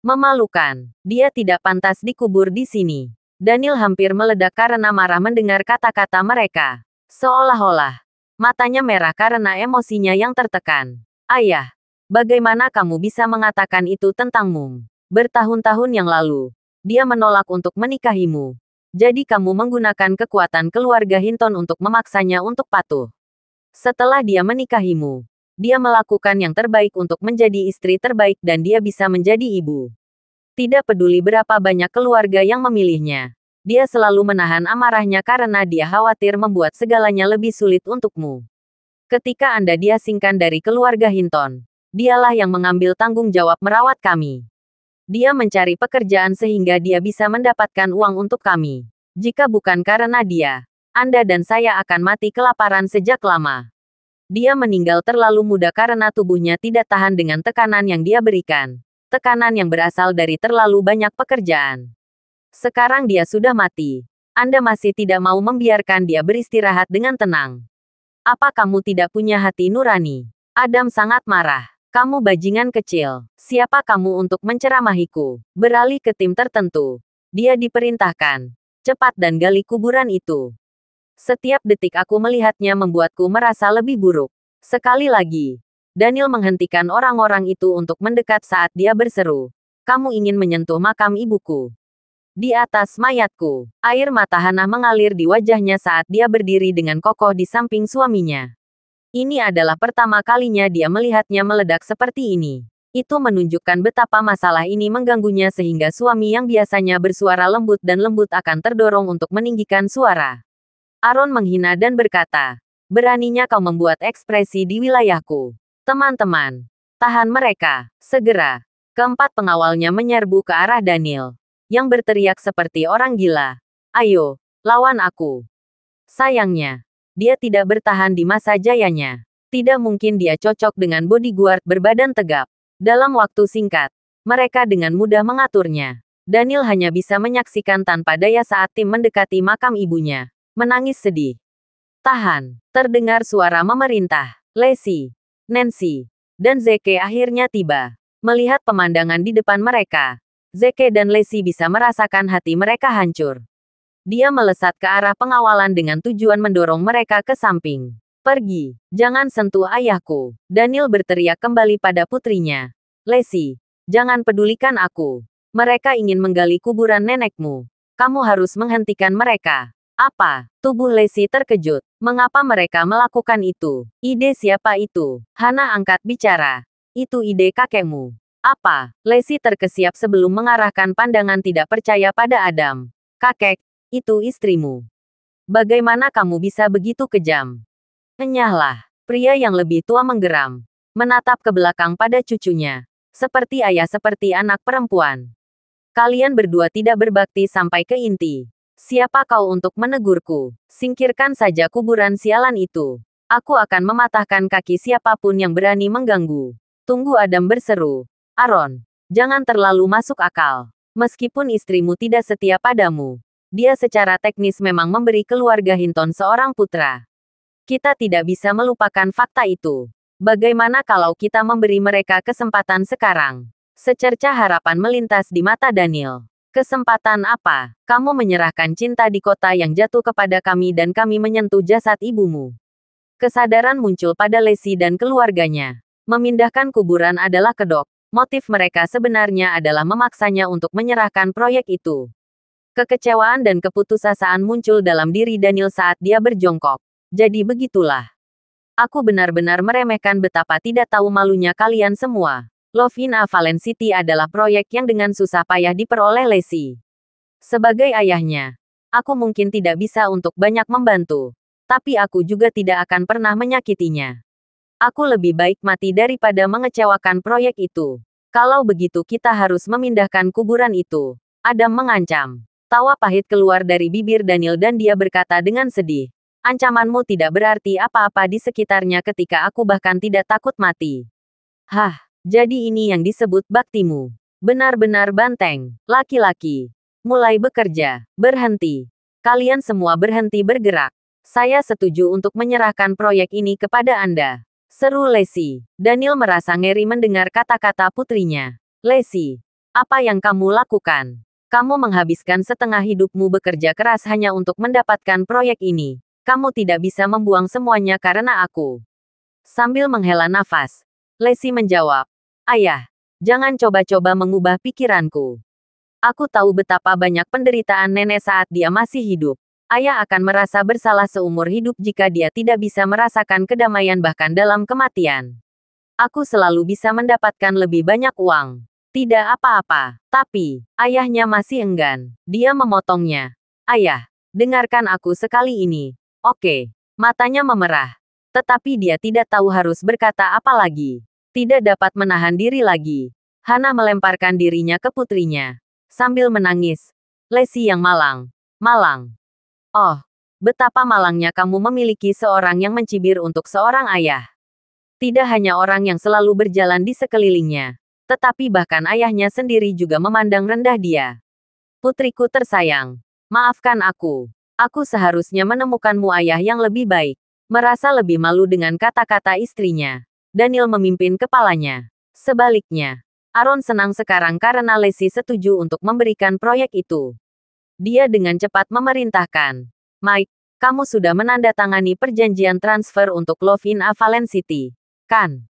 Memalukan. Dia tidak pantas dikubur di sini. Daniel hampir meledak karena marah mendengar kata-kata mereka. Seolah-olah matanya merah karena emosinya yang tertekan. "Ayah, bagaimana kamu bisa mengatakan itu tentangmu? Bertahun-tahun yang lalu, dia menolak untuk menikahimu. Jadi kamu menggunakan kekuatan keluarga Hinton untuk memaksanya untuk patuh. Setelah dia menikahimu, Dia melakukan yang terbaik untuk menjadi istri terbaik dan dia bisa menjadi ibu. Tidak peduli berapa banyak keluarga yang memilihnya. Dia selalu menahan amarahnya karena dia khawatir membuat segalanya lebih sulit untukmu. Ketika Anda diasingkan dari keluarga Hinton, dialah yang mengambil tanggung jawab merawat kami. Dia mencari pekerjaan sehingga dia bisa mendapatkan uang untuk kami. Jika bukan karena dia, Anda dan saya akan mati kelaparan sejak lama. Dia meninggal terlalu muda karena tubuhnya tidak tahan dengan tekanan yang dia berikan. Tekanan yang berasal dari terlalu banyak pekerjaan. Sekarang dia sudah mati. Anda masih tidak mau membiarkan dia beristirahat dengan tenang. Apa kamu tidak punya hati nurani? Adam sangat marah. Kamu bajingan kecil. Siapa kamu untuk menceramahiku? Beralih ke tim tertentu. Dia diperintahkan. Cepat dan gali kuburan itu. Setiap detik aku melihatnya membuatku merasa lebih buruk. Sekali lagi. Daniel menghentikan orang-orang itu untuk mendekat saat dia berseru. Kamu ingin menyentuh makam ibuku. Di atas mayatku, air mata Hannah mengalir di wajahnya saat dia berdiri dengan kokoh di samping suaminya. Ini adalah pertama kalinya dia melihatnya meledak seperti ini. Itu menunjukkan betapa masalah ini mengganggunya sehingga suami yang biasanya bersuara lembut dan lembut akan terdorong untuk meninggikan suara. Aaron menghina dan berkata, beraninya kau membuat ekspresi di wilayahku. Teman-teman, tahan mereka, segera. Keempat pengawalnya menyerbu ke arah Daniel, yang berteriak seperti orang gila. Ayo, lawan aku. Sayangnya, dia tidak bertahan di masa jayanya. Tidak mungkin dia cocok dengan bodyguard berbadan tegap. Dalam waktu singkat, mereka dengan mudah mengaturnya. Daniel hanya bisa menyaksikan tanpa daya saat tim mendekati makam ibunya. Menangis sedih. Tahan, terdengar suara memerintah. Lacey, Nancy, dan Zeke akhirnya tiba. Melihat pemandangan di depan mereka, Zeke dan Lacey bisa merasakan hati mereka hancur. Dia melesat ke arah pengawalan dengan tujuan mendorong mereka ke samping. Pergi, jangan sentuh ayahku. Daniel berteriak kembali pada putrinya. Lacey, jangan pedulikan aku. Mereka ingin menggali kuburan nenekmu. Kamu harus menghentikan mereka. Apa? Tubuh Lacey terkejut. Mengapa mereka melakukan itu? Ide siapa itu? Hannah angkat bicara. Itu ide kakekmu. Apa? Lacey terkesiap sebelum mengarahkan pandangan tidak percaya pada Adam. Kakek, itu istrimu. Bagaimana kamu bisa begitu kejam? Enyahlah. Pria yang lebih tua menggeram. Menatap ke belakang pada cucunya. Seperti ayah seperti anak perempuan. Kalian berdua tidak berbakti sampai ke inti. Siapa kau untuk menegurku? Singkirkan saja kuburan sialan itu. Aku akan mematahkan kaki siapapun yang berani mengganggu. Tunggu, Adam berseru. Aaron, jangan terlalu masuk akal. Meskipun istrimu tidak setia padamu, dia secara teknis memang memberi keluarga Hinton seorang putra. Kita tidak bisa melupakan fakta itu. Bagaimana kalau kita memberi mereka kesempatan sekarang? Secercah harapan melintas di mata Daniel. Kesempatan apa? Kamu menyerahkan cinta di kota yang jatuh kepada kami dan kami menyentuh jasad ibumu. Kesadaran muncul pada Lacey dan keluarganya. Memindahkan kuburan adalah kedok. Motif mereka sebenarnya adalah memaksanya untuk menyerahkan proyek itu. Kekecewaan dan keputusasaan muncul dalam diri Daniel saat dia berjongkok. Jadi begitulah. Aku benar-benar meremehkan betapa tidak tahu malunya kalian semua. Love in a Fallen City adalah proyek yang dengan susah payah diperoleh Lacey. Sebagai ayahnya, aku mungkin tidak bisa untuk banyak membantu. Tapi aku juga tidak akan pernah menyakitinya. Aku lebih baik mati daripada mengecewakan proyek itu. Kalau begitu kita harus memindahkan kuburan itu. Adam mengancam. Tawa pahit keluar dari bibir Daniel dan dia berkata dengan sedih. Ancamanmu tidak berarti apa-apa di sekitarnya ketika aku bahkan tidak takut mati. Hah, jadi ini yang disebut baktimu. Benar-benar banteng. Laki-laki. Mulai bekerja. Berhenti. Kalian semua berhenti bergerak. Saya setuju untuk menyerahkan proyek ini kepada Anda. Seru Lacey. Daniel merasa ngeri mendengar kata-kata putrinya. Lacey, apa yang kamu lakukan? Kamu menghabiskan setengah hidupmu bekerja keras hanya untuk mendapatkan proyek ini. Kamu tidak bisa membuang semuanya karena aku. Sambil menghela nafas, Lacey menjawab, Ayah, jangan coba-coba mengubah pikiranku. Aku tahu betapa banyak penderitaan nenek saat dia masih hidup. Ayah akan merasa bersalah seumur hidup jika dia tidak bisa merasakan kedamaian bahkan dalam kematian. Aku selalu bisa mendapatkan lebih banyak uang. Tidak apa-apa. Tapi, ayahnya masih enggan. Dia memotongnya. Ayah, dengarkan aku sekali ini. Oke. Matanya memerah. Tetapi dia tidak tahu harus berkata apa lagi. Tidak dapat menahan diri lagi. Hana melemparkan dirinya ke putrinya. Sambil menangis. Lesi yang malang. Malang. Oh, betapa malangnya kamu memiliki seorang yang mencibir untuk seorang ayah. Tidak hanya orang yang selalu berjalan di sekelilingnya, tetapi bahkan ayahnya sendiri juga memandang rendah dia. Putriku tersayang, maafkan aku. Aku seharusnya menemukanmu ayah yang lebih baik. Merasa lebih malu dengan kata-kata istrinya. Daniel memimpin kepalanya. Sebaliknya, Aaron senang sekarang karena Lesi setuju untuk memberikan proyek itu. Dia dengan cepat memerintahkan, Mike, kamu sudah menandatangani perjanjian transfer untuk Love in Avalon City, kan?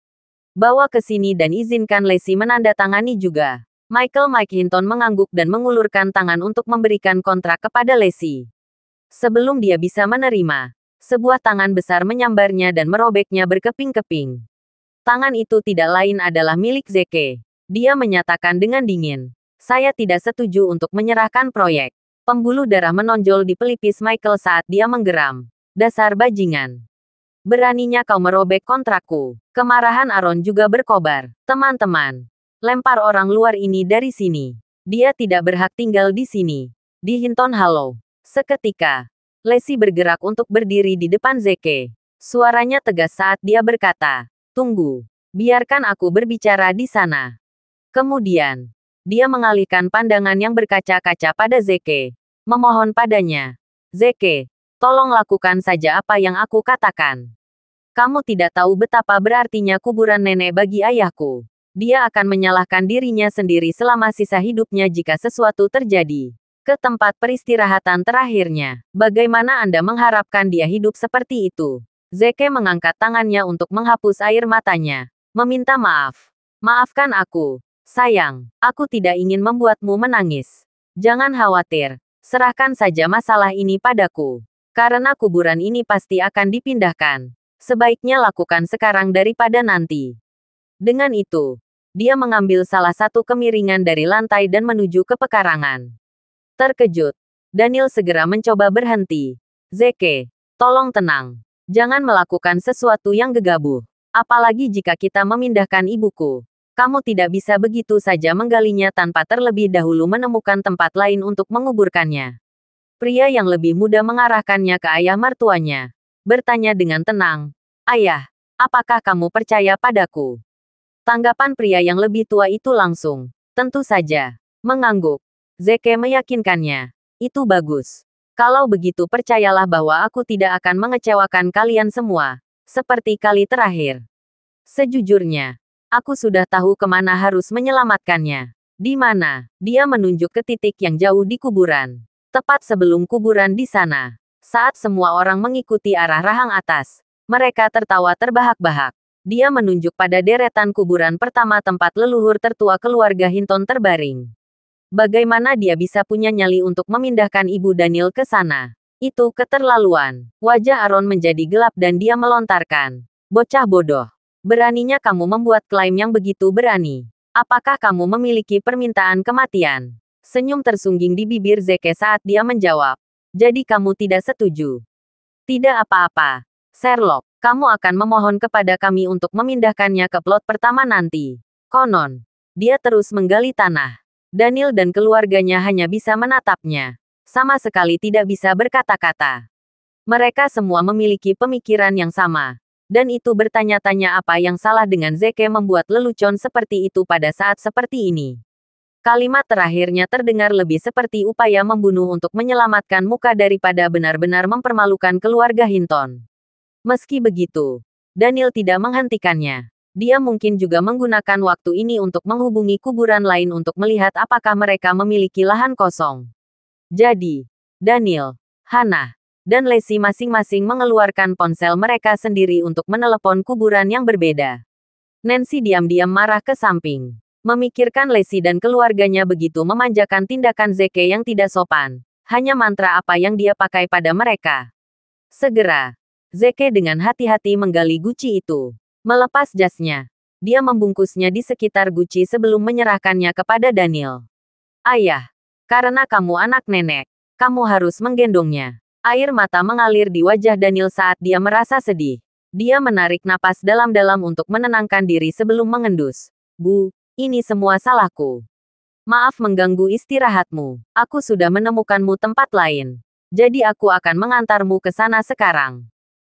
Bawa ke sini dan izinkan Lesi menandatangani juga. Mike Hinton mengangguk dan mengulurkan tangan untuk memberikan kontrak kepada Lesi. Sebelum dia bisa menerima, sebuah tangan besar menyambarnya dan merobeknya berkeping-keping. Tangan itu tidak lain adalah milik Zeke. Dia menyatakan dengan dingin, saya tidak setuju untuk menyerahkan proyek. Pembuluh darah menonjol di pelipis Michael saat dia menggeram. Dasar bajingan. Beraninya kau merobek kontrakku. Kemarahan Aaron juga berkobar. Teman-teman, lempar orang luar ini dari sini. Dia tidak berhak tinggal di sini. Di Hinton Hollow. Seketika, Lesi bergerak untuk berdiri di depan Zeke. Suaranya tegas saat dia berkata, tunggu. Biarkan aku berbicara di sana. Kemudian, dia mengalihkan pandangan yang berkaca-kaca pada Zeke. Memohon padanya. Zeke, tolong lakukan saja apa yang aku katakan. Kamu tidak tahu betapa berartinya kuburan nenek bagi ayahku. Dia akan menyalahkan dirinya sendiri selama sisa hidupnya jika sesuatu terjadi. Ke tempat peristirahatan terakhirnya. Bagaimana Anda mengharapkan dia hidup seperti itu? Zeke mengangkat tangannya untuk menghapus air matanya. Meminta maaf. Maafkan aku. Sayang, aku tidak ingin membuatmu menangis. Jangan khawatir. Serahkan saja masalah ini padaku. Karena kuburan ini pasti akan dipindahkan. Sebaiknya lakukan sekarang daripada nanti. Dengan itu, dia mengambil salah satu kemiringan dari lantai dan menuju ke pekarangan. Terkejut, Daniel segera mencoba berhenti. Zeke, tolong tenang. Jangan melakukan sesuatu yang gegabah. Apalagi jika kita memindahkan ibuku. Kamu tidak bisa begitu saja menggalinya tanpa terlebih dahulu menemukan tempat lain untuk menguburkannya. Pria yang lebih muda mengarahkannya ke ayah mertuanya. Bertanya dengan tenang, Ayah, apakah kamu percaya padaku? Tanggapan pria yang lebih tua itu langsung, tentu saja, mengangguk. Zeke meyakinkannya, itu bagus. Kalau begitu percayalah bahwa aku tidak akan mengecewakan kalian semua, seperti kali terakhir. Sejujurnya, aku sudah tahu kemana harus menyelamatkannya. Di mana? Dia menunjuk ke titik yang jauh di kuburan. Tepat sebelum kuburan di sana. Saat semua orang mengikuti arah rahang atas, mereka tertawa terbahak-bahak. Dia menunjuk pada deretan kuburan pertama tempat leluhur tertua keluarga Hinton terbaring. Bagaimana dia bisa punya nyali untuk memindahkan ibu Daniel ke sana? Itu keterlaluan. Wajah Aaron menjadi gelap dan dia melontarkan. Bocah bodoh. Beraninya kamu membuat klaim yang begitu berani. Apakah kamu memiliki permintaan kematian? Senyum tersungging di bibir Zeke saat dia menjawab. Jadi kamu tidak setuju? Tidak apa-apa. Sherlock, kamu akan memohon kepada kami untuk memindahkannya ke plot pertama nanti. Konon, dia terus menggali tanah. Daniel dan keluarganya hanya bisa menatapnya. Sama sekali tidak bisa berkata-kata. Mereka semua memiliki pemikiran yang sama. Dan itu bertanya-tanya apa yang salah dengan Zeke membuat lelucon seperti itu pada saat seperti ini. Kalimat terakhirnya terdengar lebih seperti upaya membunuh untuk menyelamatkan muka daripada benar-benar mempermalukan keluarga Hinton. Meski begitu, Daniel tidak menghentikannya. Dia mungkin juga menggunakan waktu ini untuk menghubungi kuburan lain untuk melihat apakah mereka memiliki lahan kosong. Jadi, Daniel, Hannah, dan Lesi masing-masing mengeluarkan ponsel mereka sendiri untuk menelepon kuburan yang berbeda. Nancy diam-diam marah ke samping. Memikirkan Lesi dan keluarganya begitu memanjakan tindakan Zeke yang tidak sopan. Hanya mantra apa yang dia pakai pada mereka. Segera, Zeke dengan hati-hati menggali guci itu. Melepas jasnya. Dia membungkusnya di sekitar guci sebelum menyerahkannya kepada Daniel. Ayah, karena kamu anak nenek, kamu harus menggendongnya. Air mata mengalir di wajah Daniel saat dia merasa sedih. Dia menarik napas dalam-dalam untuk menenangkan diri sebelum mengendus. Bu, ini semua salahku. Maaf mengganggu istirahatmu. Aku sudah menemukanmu tempat lain. Jadi aku akan mengantarmu ke sana sekarang.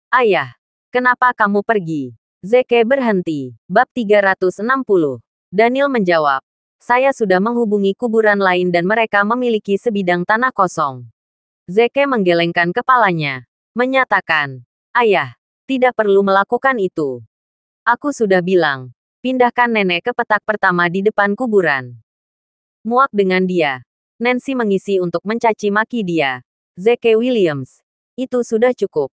Ayah, kenapa kamu pergi? Zeke berhenti. Bab 360. Daniel menjawab. Saya sudah menghubungi kuburan lain dan mereka memiliki sebidang tanah kosong. Zeke menggelengkan kepalanya. Menyatakan, Ayah, tidak perlu melakukan itu. Aku sudah bilang, pindahkan nenek ke petak pertama di depan kuburan. Muak dengan dia. Nancy mengisi untuk mencaci maki dia. Zeke Williams. Itu sudah cukup.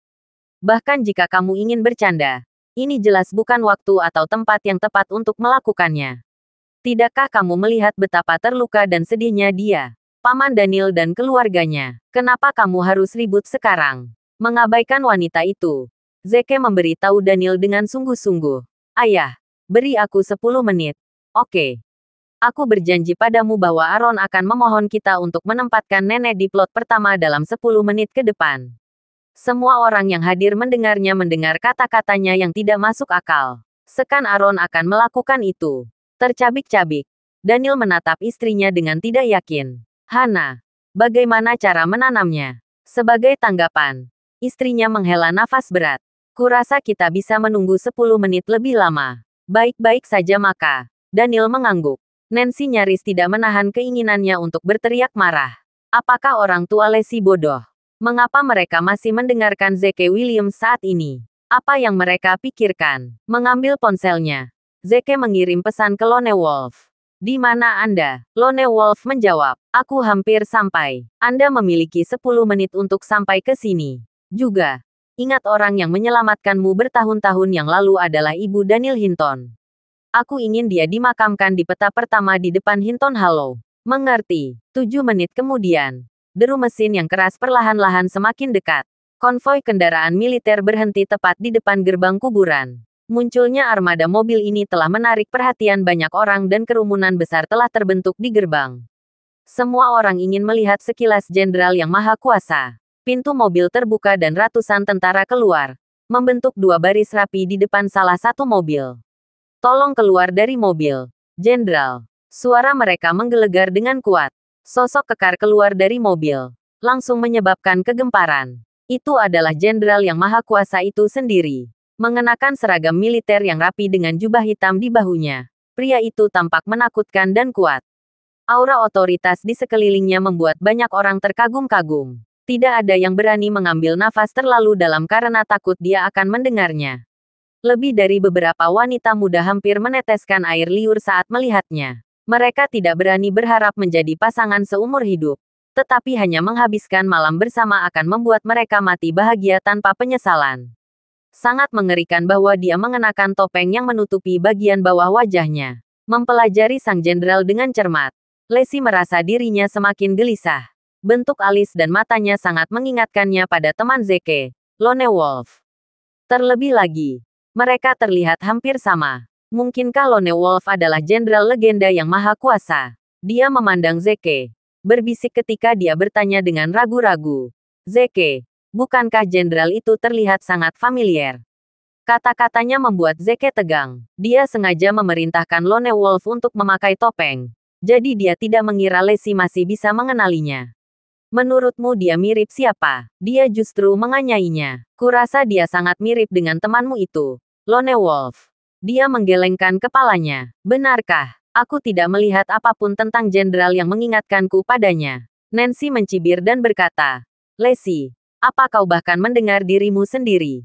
Bahkan jika kamu ingin bercanda, ini jelas bukan waktu atau tempat yang tepat untuk melakukannya. Tidakkah kamu melihat betapa terluka dan sedihnya dia? Paman Daniel dan keluarganya. Kenapa kamu harus ribut sekarang? Mengabaikan wanita itu. Zeke memberi tahu Daniel dengan sungguh-sungguh. Ayah, beri aku 10 menit. Oke. Aku berjanji padamu bahwa Aaron akan memohon kita untuk menempatkan nenek di plot pertama dalam 10 menit ke depan. Semua orang yang hadir mendengar kata-katanya yang tidak masuk akal. Sekan Aaron akan melakukan itu. Tercabik-cabik. Daniel menatap istrinya dengan tidak yakin. Hana, bagaimana cara menanamnya? Sebagai tanggapan, istrinya menghela nafas berat. Kurasa kita bisa menunggu 10 menit lebih lama. Baik-baik saja maka. Daniel mengangguk. Nancy nyaris tidak menahan keinginannya untuk berteriak marah. Apakah orang tua Lacey bodoh? Mengapa mereka masih mendengarkan Zeke Williams saat ini? Apa yang mereka pikirkan? Mengambil ponselnya. Zeke mengirim pesan ke Lone Wolf. Di mana Anda? Lone Wolf menjawab. Aku hampir sampai. Anda memiliki 10 menit untuk sampai ke sini. Juga, ingat orang yang menyelamatkanmu bertahun-tahun yang lalu adalah Ibu Daniel Hinton. Aku ingin dia dimakamkan di peta pertama di depan Hinton Hollow. Mengerti? 7 menit kemudian. Deru mesin yang keras perlahan-lahan semakin dekat. Konvoi kendaraan militer berhenti tepat di depan gerbang kuburan. Munculnya armada mobil ini telah menarik perhatian banyak orang dan kerumunan besar telah terbentuk di gerbang. Semua orang ingin melihat sekilas jenderal yang maha kuasa. Pintu mobil terbuka dan ratusan tentara keluar, membentuk 2 baris rapi di depan salah satu mobil. Tolong keluar dari mobil, Jenderal. Suara mereka menggelegar dengan kuat. Sosok kekar keluar dari mobil, langsung menyebabkan kegemparan. Itu adalah jenderal yang maha kuasa itu sendiri. Mengenakan seragam militer yang rapi dengan jubah hitam di bahunya. Pria itu tampak menakutkan dan kuat. Aura otoritas di sekelilingnya membuat banyak orang terkagum-kagum. Tidak ada yang berani mengambil nafas terlalu dalam karena takut dia akan mendengarnya. Lebih dari beberapa wanita muda hampir meneteskan air liur saat melihatnya. Mereka tidak berani berharap menjadi pasangan seumur hidup. Tetapi hanya menghabiskan malam bersama akan membuat mereka mati bahagia tanpa penyesalan. Sangat mengerikan bahwa dia mengenakan topeng yang menutupi bagian bawah wajahnya. Mempelajari sang jenderal dengan cermat, Lacey merasa dirinya semakin gelisah. Bentuk alis dan matanya sangat mengingatkannya pada teman Zeke, Lone Wolf. Terlebih lagi, mereka terlihat hampir sama. Mungkinkah Lone Wolf adalah jenderal legenda yang maha kuasa? Dia memandang Zeke, berbisik ketika dia bertanya dengan ragu-ragu. Zeke, bukankah jenderal itu terlihat sangat familiar? Kata-katanya membuat Zeke tegang. Dia sengaja memerintahkan Lone Wolf untuk memakai topeng. Jadi dia tidak mengira Lacey masih bisa mengenalinya. Menurutmu dia mirip siapa? Dia justru menganyainya. Kurasa dia sangat mirip dengan temanmu itu, Lone Wolf. Dia menggelengkan kepalanya. Benarkah? Aku tidak melihat apapun tentang jenderal yang mengingatkanku padanya. Nancy mencibir dan berkata, Lacey, apa kau bahkan mendengar dirimu sendiri?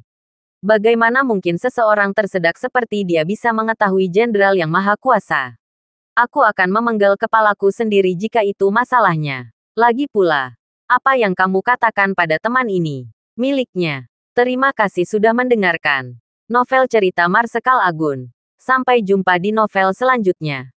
Bagaimana mungkin seseorang tersedak seperti dia bisa mengetahui jenderal yang maha kuasa? Aku akan memenggal kepalaku sendiri jika itu masalahnya. Lagi pula, apa yang kamu katakan pada teman ini? Miliknya. Terima kasih sudah mendengarkan. Novel cerita Marsekal Agun. Sampai jumpa di novel selanjutnya.